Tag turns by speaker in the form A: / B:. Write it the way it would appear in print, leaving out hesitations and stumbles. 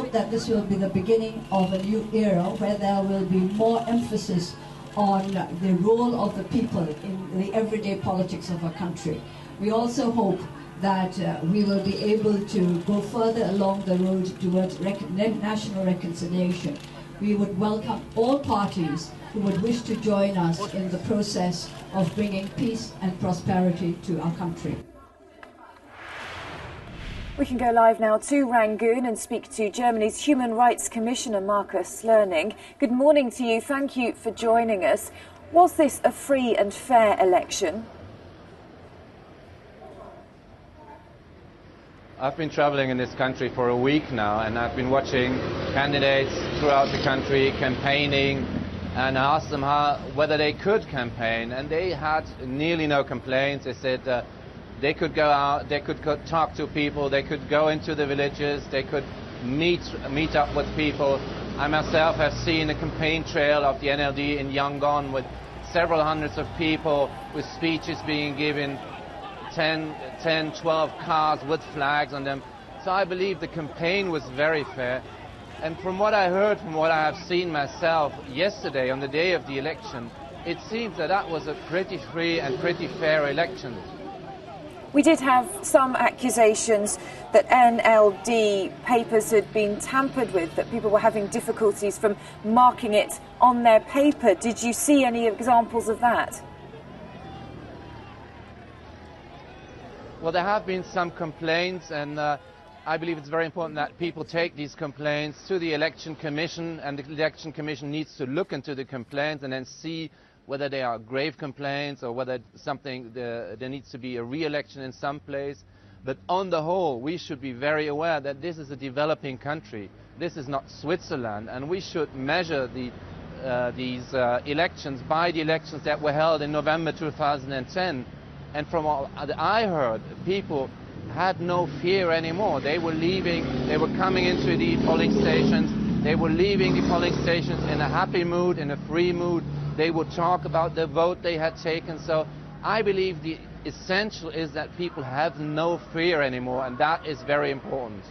A: hope that this will be the beginning of a new era where there will be more emphasis on the role of the people in the everyday politics of our country. We also hope that we will be able to go further along the road towards national reconciliation. We would welcome all parties who would wish to join us in the process of bringing peace and prosperity to our country.
B: We can go live now to Rangoon and speak to Germany's Human Rights Commissioner Markus Slöning. Good morning to you. Thank you for joining us. Was this a free and fair election?
C: I've been traveling in this country for a week now, and I've been watching candidates throughout the country campaigning, and I asked them whether they could campaign, and they had nearly no complaints. They said they could go out, they could talk to people, they could go into the villages, they could meet up with people. I myself have seen a campaign trail of the NLD in Yangon with several hundreds of people, with speeches being given, 10, 12 cars with flags on them. So I believe the campaign was very fair. And from what I heard, from what I have seen myself yesterday on the day of the election, it seems that that was a pretty free and pretty fair election.
B: We did have some accusations that NLD papers had been tampered with, that people were having difficulties from marking it on their paper. Did you see any examples of that?
C: Well, there have been some complaints, and I believe it's very important that people take these complaints to the Election Commission, and the Election Commission needs to look into the complaints and then see whether they are grave complaints or whether there needs to be a re-election in some place. But on the whole, we should be very aware that this is a developing country. This is not Switzerland, and we should measure these elections by the elections that were held in November 2010. And from all that I heard, people had no fear anymore. They were leaving, they were coming into the polling stations, they were leaving the polling stations in a happy mood, in a free mood. They would talk about the vote they had taken. So I believe the essential is that people have no fear anymore, and that is very important.